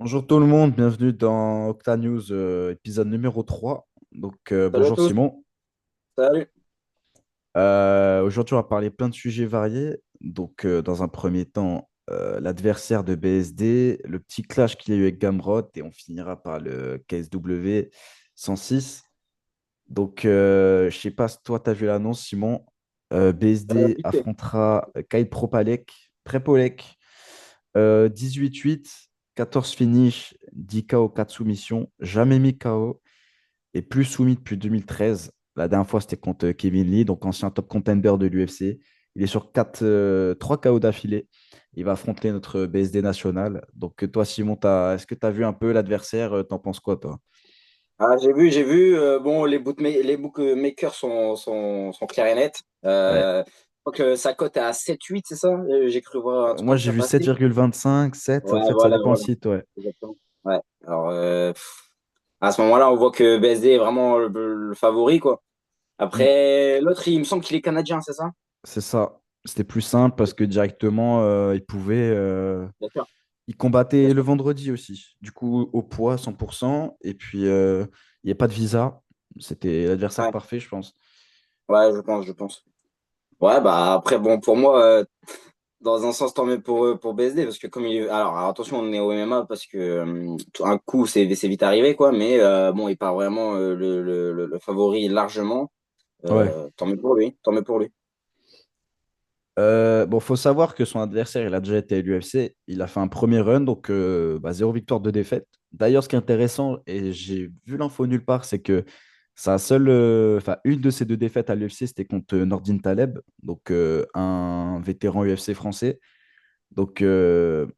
Bonjour tout le monde, bienvenue dans Octa News, épisode numéro 3. Salut à Bonjour tous. Simon. Salut. Aujourd'hui, on va parler plein de sujets variés. Dans un premier temps, l'adversaire de BSD, le petit clash qu'il y a eu avec Gamrot, et on finira par le KSW 106. Je sais pas si toi, tu as vu l'annonce, Simon. BSD Vite fait. affrontera Kyle Prepolek, 18-8, 14 finish, 10 KO, 4 soumissions, jamais mis KO et plus soumis depuis 2013. La dernière fois, c'était contre Kevin Lee, donc ancien top contender de l'UFC. Il est sur 3 KO d'affilée. Il va affronter notre BSD national. Toi, Simon, est-ce que tu as vu un peu l'adversaire? T'en penses quoi, toi? Ah, j'ai vu. Bon, les bookmakers sont clairs et nets. Ouais. Je crois que sa cote est à 7-8, c'est ça? J'ai cru voir un truc Moi, comme j'ai ça vu passer. 7,25, 7. En Ouais, fait, ça voilà, dépend le voilà. site, ouais. Exactement. Ouais. Alors, à ce moment-là, on voit que BSD est vraiment le favori, quoi. Mm. Après, l'autre, il me semble qu'il est canadien, c'est ça? C'est ça. C'était plus simple parce que directement, il pouvait. Bien sûr, Il bien combattait le sûr. vendredi aussi. Du coup, au poids, 100%. Et puis, il n'y a pas de visa. C'était l'adversaire Ouais, parfait, je pense. ouais, je pense. Ouais, bah après, bon, pour moi, dans un sens, tant mieux pour BSD, parce que comme il est... Alors, attention, on est au MMA, parce que un coup, c'est vite arrivé, quoi, mais bon, il part vraiment le favori largement. Ouais. Tant mieux pour lui, tant mieux pour lui. Bon, faut savoir que son adversaire, il a déjà été à l'UFC. Il a fait un premier run, zéro victoire, deux défaites. D'ailleurs, ce qui est intéressant, et j'ai vu l'info nulle part, c'est que une de ses deux défaites à l'UFC, c'était contre Nordin Taleb, un vétéran UFC français. Donc, euh,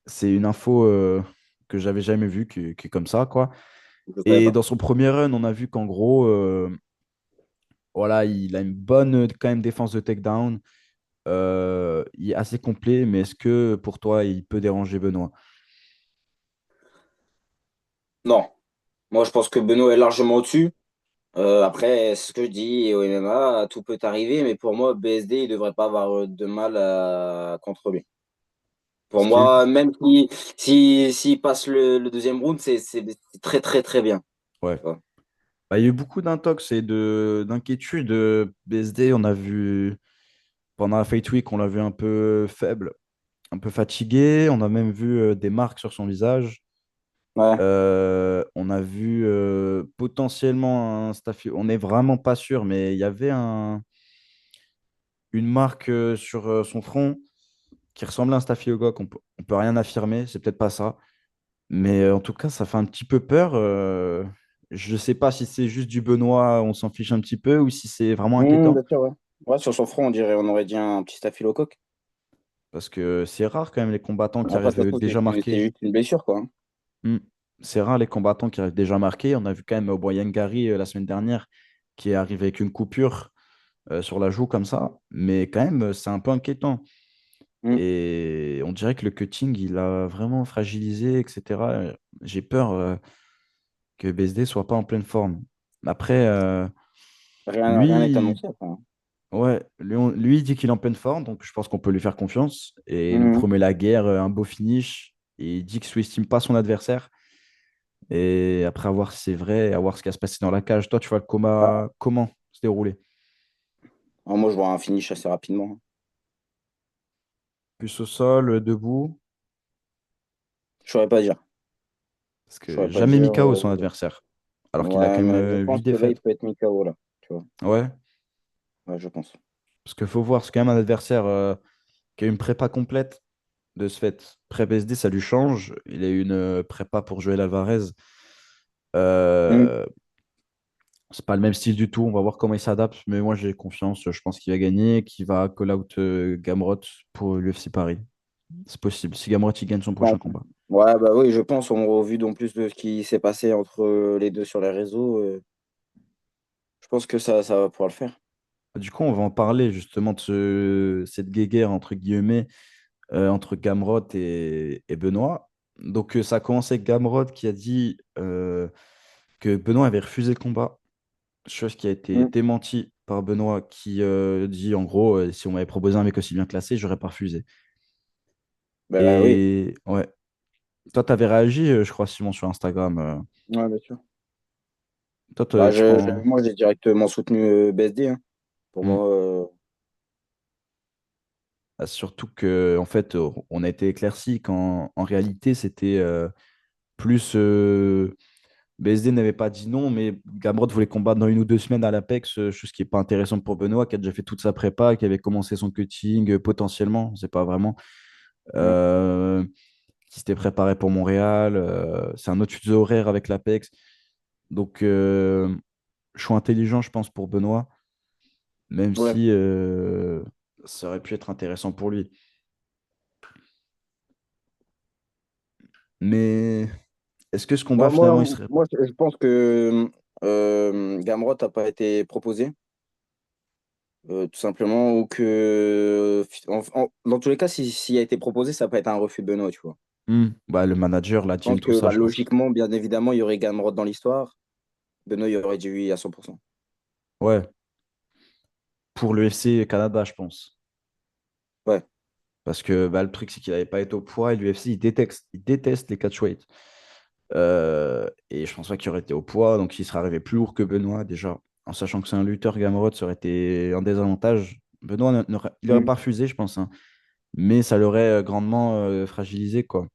c'est une info que j'avais jamais vue, qui est comme ça, quoi. Je savais Et pas. dans son premier run, on a vu qu'en gros, voilà, il a une bonne quand même défense de takedown. Il est assez complet, mais est-ce que pour toi, il peut déranger Benoît? Non, moi, je pense que Benoît est largement au-dessus. Après, ce que je dis, au MMA, tout peut arriver, mais pour moi, BSD, il devrait pas avoir de mal contre lui. Pour Ce qui est... moi, même s'il passe le deuxième round, c'est très, très, très bien. Ouais. Tu vois. Bah, il y a eu beaucoup d'intox et d'inquiétudes. BSD, on a vu pendant la Fight Week, on l'a vu un peu faible, un peu fatigué. On a même vu des marques sur son visage. Ouais. On a vu potentiellement un staphylo. On n'est vraiment pas sûr, mais il y avait une marque sur son front qui ressemblait à un staphylocoque. On peut rien affirmer, c'est peut-être pas ça. Mais en tout cas, ça fait un petit peu peur. Je ne sais pas si c'est juste du Benoît, on s'en fiche un petit peu, ou si c'est vraiment inquiétant. Bien sûr, ouais. Ouais, sur son front, on aurait dit un petit staphylocoque. Parce que c'est rare quand même les combattants qui Après, ça se arrivent trouve, déjà c'est marqués. juste une blessure, quoi. Hmm. C'est rare les combattants qui arrivent déjà marqués. On a vu quand même Boyan Gary la semaine dernière qui est arrivé avec une coupure sur la joue comme ça. Mais quand même, c'est un peu inquiétant. Mm. Et on dirait que le cutting, il a vraiment fragilisé, etc. J'ai peur que BSD soit pas en pleine forme. Après, Rien n'est lui, annoncé, après, hein. ouais, lui, il dit qu'il est en pleine forme, donc je pense qu'on peut lui faire confiance. Et il nous Mhm. promet la guerre, un beau finish. Et il dit qu'il sous-estime pas son adversaire. Et après, à voir si c'est vrai, à voir ce qui va se passer dans la cage. Toi, tu vois le Bah, coma comment se dérouler? moi, je vois un finish assez rapidement, hein. Plus au sol, debout. Je saurais pas dire. Parce Je que saurais pas jamais mis dire. KO son adversaire. Alors qu'il a Ouais, quand même mais je 8 pense que là, il défaites. peut être mis KO, là. Tu vois. Ouais. Ouais, je pense. Parce qu'il faut voir, c'est quand même un adversaire qui a une prépa complète. De ce fait, pré-BSD, ça lui change. Il a eu une prépa pour Joël Alvarez. Mm. Euh, c'est pas le même style du tout. On va voir comment il s'adapte. Mais moi, j'ai confiance. Je pense qu'il va gagner, qu'il va call out Gamrot pour l'UFC Paris. C'est possible. Si Gamrot il gagne son Ouais, prochain combat. ouais, bah oui, je pense, au vu en plus de ce qui s'est passé entre les deux sur les réseaux, je pense que ça va pouvoir le faire. Du coup, on va en parler justement de cette guéguerre entre guillemets entre Gamrot et Benoît. Ça a commencé avec Gamrot qui a dit que Benoît avait refusé le combat, chose qui a été Mm. démentie par Benoît qui dit en gros, si on m'avait proposé un mec aussi bien classé, j'aurais pas refusé. Bah oui. Et ouais. Toi, tu avais réagi, je crois, Simon, sur Instagram. Ouais, bien sûr. Toi, Bah, tu penses. moi, j'ai directement soutenu BSD, hein. Pour Hmm. moi, Ah, surtout que, en fait, on a été éclairci qu'en en réalité, c'était plus. BSD n'avait pas dit non, mais Gamrot voulait combattre dans 1 ou 2 semaines à l'Apex, chose qui n'est pas intéressante pour Benoît, qui a déjà fait toute sa prépa, qui avait commencé son cutting potentiellement, on ne sait pas vraiment, ouais. euh, qui s'était préparé pour Montréal. C'est un autre fuseau horaire avec l'Apex. Donc, choix intelligent, je pense, pour Benoît, même Ouais. si ça aurait pu être intéressant pour lui. Mais est-ce que ce combat, Bah, finalement, il serait. je pense que Gamrot n'a pas été proposé, tout simplement, ou que dans tous les cas, s'il a été proposé, ça peut être un refus de Benoît, tu vois. Bah, le manager, la Je team, pense tout que ça, bah, je pense. logiquement, bien évidemment, il y aurait Gamrot dans l'histoire. Benoît, il aurait dit oui à 100%. Ouais, pour le FC Canada, je pense. Ouais, Parce que bah, le truc, c'est qu'il n'avait pas été au poids et l'UFC, il déteste les catchweight. Et je pense pas qu'il aurait été au poids, donc il serait arrivé plus lourd que Benoît déjà. En sachant que c'est un lutteur, Gamrot, ça aurait été un désavantage. Benoît, il n'aurait mm, pas refusé, je pense, hein, mais ça l'aurait grandement fragilisé, quoi.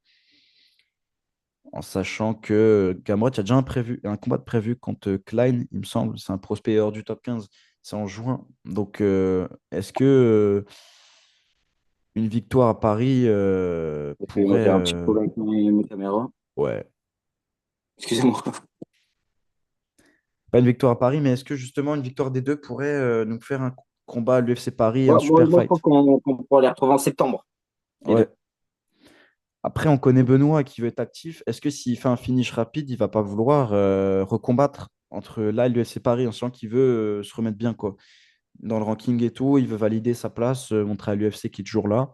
En sachant que Gamrot, il y a déjà un combat de prévu contre Klein, il me semble. C'est un prospect hors du top 15. C'est en juin. Donc, est-ce que une victoire à Paris pourrait. Moi, j'ai un petit problème avec mes caméras. Ouais. Excusez-moi. Pas une victoire à Paris, mais est-ce que justement une victoire des deux pourrait nous faire un combat à l'UFC Paris, un super Moi, je pense fight? qu'on pourra les retrouver en septembre, les Ouais. deux. Après, on connaît Benoît qui veut être actif. Est-ce que s'il fait un finish rapide, il va pas vouloir recombattre entre là et l'UFC Paris en sachant qu'il veut se remettre bien, quoi, dans le ranking et tout, il veut valider sa place, montrer à l'UFC qu'il est toujours là.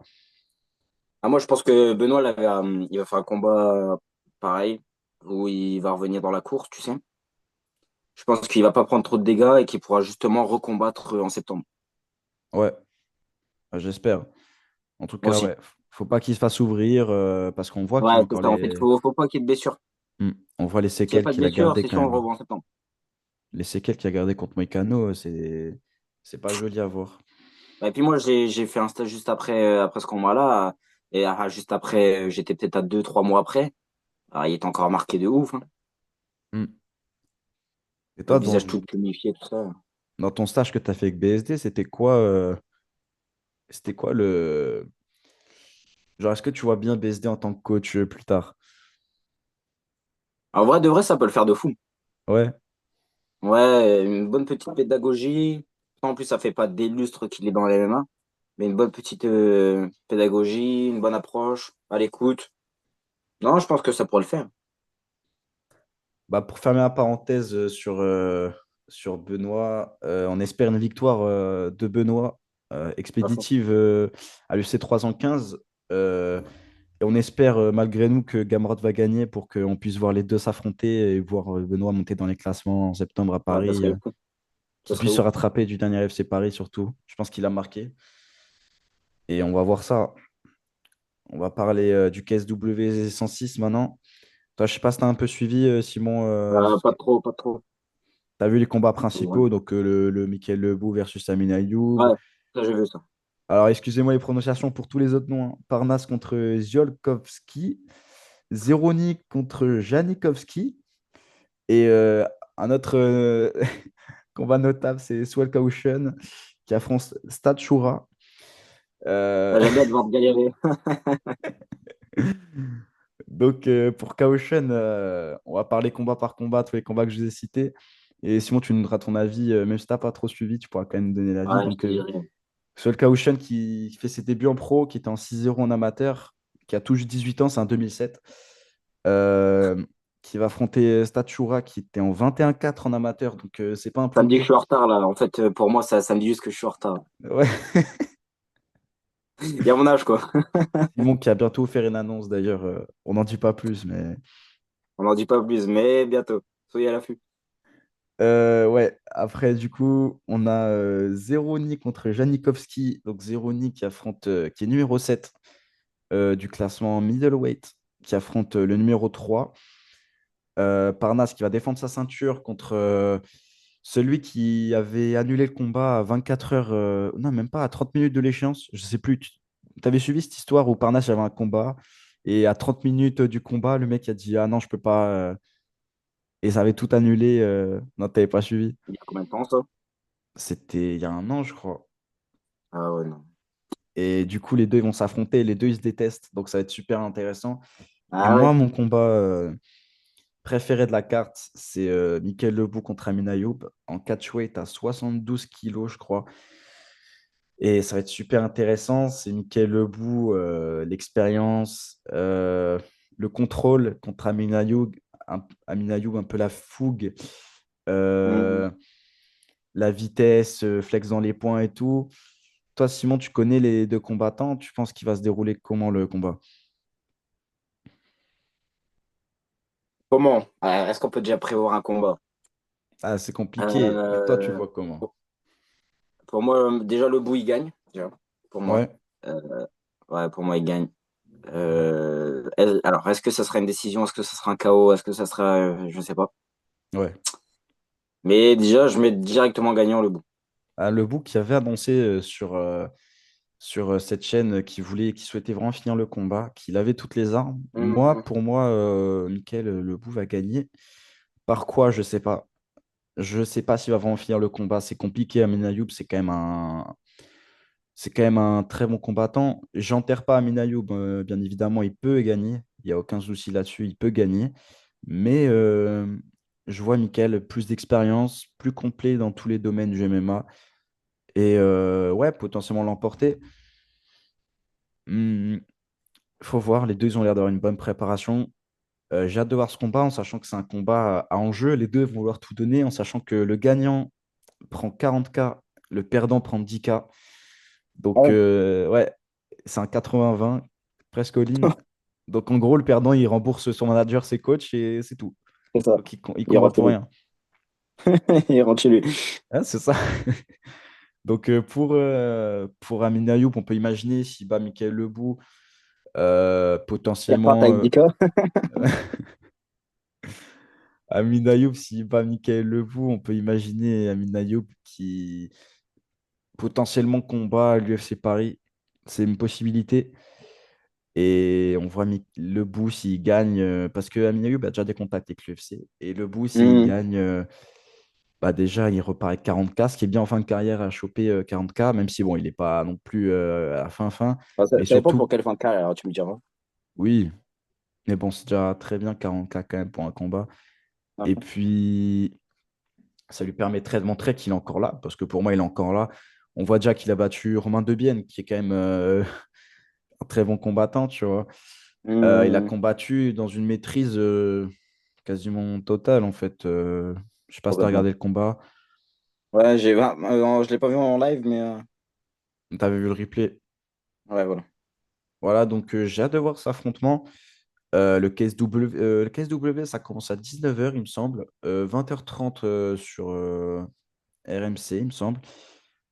Ah, moi, je pense que Benoît, là, il va faire un combat pareil, où il va revenir dans la course, tu sais. Je pense qu'il va pas prendre trop de dégâts et qu'il pourra justement recombattre en septembre. Ouais, j'espère. En tout Moi cas, aussi. ouais, faut pas qu'il se fasse ouvrir parce qu'on voit qu'il Ouais, a c'est encore ça. En fait, les. faut pas qu'il y ait de blessure. On voit les S'il n'y a séquelles pas de qu'il a blessure, gardées c'est quand sûr, on le même. revoit en septembre. Les séquelles qu'il a gardées contre Moïcano, c'est pas joli à voir. Et puis moi, j'ai fait un stage juste après ce combat-là. Et juste après, j'étais peut-être à 2, 3 mois après. Alors, il était encore marqué de ouf, hein. Mm. Et Le toi, visage tout tuméfié, tout ça. dans ton stage que tu as fait avec BSD, c'était quoi le. Genre, est-ce que tu vois bien BSD en tant que coach plus tard? En vrai, de vrai, ça peut le faire de fou. Ouais. Ouais, une bonne petite pédagogie. En plus, ça fait pas des lustres qu'il est dans les MMA, mais une bonne petite pédagogie, une bonne approche, à l'écoute. Non, je pense que ça pourrait le faire. Bah, pour fermer la parenthèse sur Benoît, on espère une victoire de Benoît À fond. expéditive à l'UFC 315. Euh, et on espère malgré nous que Gamrot va gagner pour qu'on puisse voir les deux s'affronter et voir Benoît monter dans les classements en septembre à Ouais, ça Paris, serait ouf. Ça qu'il serait puisse se ouf. rattraper du dernier FC Paris surtout. Je pense qu'il a marqué. Et on va voir ça. On va parler du KSW 106 maintenant. Toi, je sais pas si tu as un peu suivi, Simon. Pas trop, pas trop. Tu as vu les combats Ouais, principaux, donc le Michael Lebou versus Amin Ayoub. ouais, ça j'ai vu ça. Alors, excusez-moi les prononciations pour tous les autres noms, hein. Parnas contre Ziolkowski, Zeroni contre Janikowski. Et un autre combat notable, c'est Swell Caution qui affronte Stade Shura. Euh, Ah, j'aime bien te voir galérer. Donc, pour Kaoshen, on va parler combat par combat, tous les combats que je vous ai cités. Et sinon, tu nous donneras ton avis, même si tu n'as pas trop suivi, tu pourras quand même donner l'avis. Ouais, je Donc, te dirai. Seul Kaoshen qui fait ses débuts en pro, qui était en 6-0 en amateur, qui a tout juste 18 ans, c'est un 2007, euh, qui va affronter Stade Shura, qui était en 21-4 en amateur. Donc, c'est pas un Ça poids me dit que je lourd. suis en retard là. En fait, pour moi, ça me dit juste que je suis en retard. Ouais. Il y a mon âge, quoi. Simon qui a bientôt fait une annonce d'ailleurs. On n'en dit pas plus, mais. On n'en dit pas plus, mais bientôt. Soyez à l'affût. Ouais, après, du coup, on a Zeroni contre Janikowski. Donc, Zeroni qui affronte, qui est numéro 7 du classement middleweight, qui affronte le numéro 3. Parnasse qui va défendre sa ceinture contre celui qui avait annulé le combat à 24 heures, non, même pas à 30 minutes de l'échéance. Je sais plus. Tu avais suivi cette histoire où Parnasse avait un combat et à 30 minutes du combat, le mec a dit ah non, je peux pas. Et ça avait tout annulé. Non, t'avais pas suivi. Il y a combien de temps, ça? C'était il y a un an, je crois. Ah ouais, non. Et du coup, les deux ils vont s'affronter. Les deux, ils se détestent. Donc, ça va être super intéressant. Et Ah moi, ouais. mon combat préféré de la carte, c'est Michael Lebou contre Amin Ayoub en catchweight à 72 kilos, je crois. Et ça va être super intéressant. C'est Michael Lebou, l'expérience, le contrôle contre Amin Ayoub, Amin Ayoub, un peu la fougue, Mhm. euh, la vitesse, flex dans les points et tout. Toi, Simon, tu connais les deux combattants. Tu penses qu'il va se dérouler comment le combat? Comment? Est-ce qu'on peut déjà prévoir un combat? Ah, c'est compliqué, mais toi, tu le Euh, vois comment? pour pour moi, déjà, le bout, il gagne. Déjà, pour moi. Ouais, Ouais, pour moi, il gagne. Alors, est-ce que ça sera une décision? Est-ce que ça sera un KO? Est-ce que ça sera. Je sais pas. ouais. Mais déjà, je mets directement gagnant le bout. Ah, le book qui avait annoncé sur cette chaîne qui souhaitait vraiment finir le combat, qu'il avait toutes les armes. Moi, Mhm. pour moi, Michael Lebou va gagner. Par quoi, je sais pas. Je sais pas s'il va vraiment finir le combat. C'est compliqué. Amin Ayoub, c'est quand même un très bon combattant. J'enterre pas Amin Ayoub, bien évidemment, il peut gagner. Il n'y a aucun souci là-dessus, il peut gagner. Mais je vois Michael plus d'expérience, plus complet dans tous les domaines du MMA. Et ouais, potentiellement l'emporter. Il faut voir, les deux, ils ont l'air d'avoir une bonne préparation. J'ai hâte de voir ce combat en sachant que c'est un combat à enjeu. Les deux vont vouloir tout donner en sachant que le gagnant prend 40K, le perdant prend 10K. Ah Donc, ouais, ouais, c'est un 80-20, presque all-in. Donc, en gros, le perdant, il rembourse son manager, ses coachs et c'est tout. c'est ça. Donc, il Il combat rentre chez pour lui. rien. Il rentre chez lui. Hein, c'est ça. Donc, pour Amin Ayoub, on peut imaginer s'il bat Michael Lebou, Il repart potentiellement. avec 10K. Amin Ayoub, s'il bat Michael Levou, on peut imaginer Amin Ayoub qui potentiellement combat à l'UFC Paris. C'est une possibilité. Et on voit Lebou s'il gagne, parce que Amin Ayoub a déjà des contacts avec l'UFC. Et Lebou, s'il Mhm. gagne, bah déjà, il repart avec 40K, ce qui est bien en fin de carrière à choper 40K, même si bon, il n'est pas non plus à la fin. Enfin, ça Mais dépend pour surtout, quelle fin de carrière, tu me diras. oui, mais bon, c'est déjà très bien 40K quand même pour un combat. Ah, Et puis, ça lui permettrait de montrer qu'il est encore là, parce que pour moi, il est encore là. On voit déjà qu'il a battu Romain Debienne, qui est quand même un très bon combattant, tu vois. Il a mhm. combattu dans une maîtrise quasiment totale, en fait. Je sais pas si tu as Complètement. regardé le combat, Ouais, je l'ai pas vu en live, mais tu avais vu le replay. ouais, voilà. Voilà, donc j'ai hâte de voir cet affrontement. Le KSW, ça commence à 19 h, il me semble. 20h30 sur RMC, il me semble.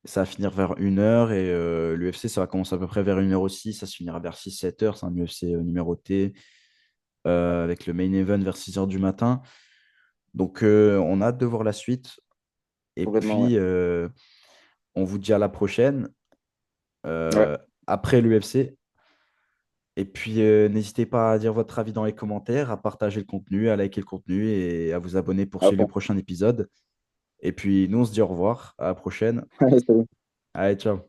Ça va finir vers 1 h et l'UFC, ça va commencer à peu près vers 1 h aussi. Ça se finira vers 6-7 h. C'est un UFC numéroté avec le main event vers 6 h du matin. Donc, on a hâte de voir la suite. Et Complètement, ouais. puis, on vous dit à la prochaine Ouais, après l'UFC. Et puis, n'hésitez pas à dire votre avis dans les commentaires, à partager le contenu, à liker le contenu et à vous abonner pour à suivre les fond. prochains épisodes. Et puis, nous, on se dit au revoir. À la prochaine. Allez, salut. Allez, ciao.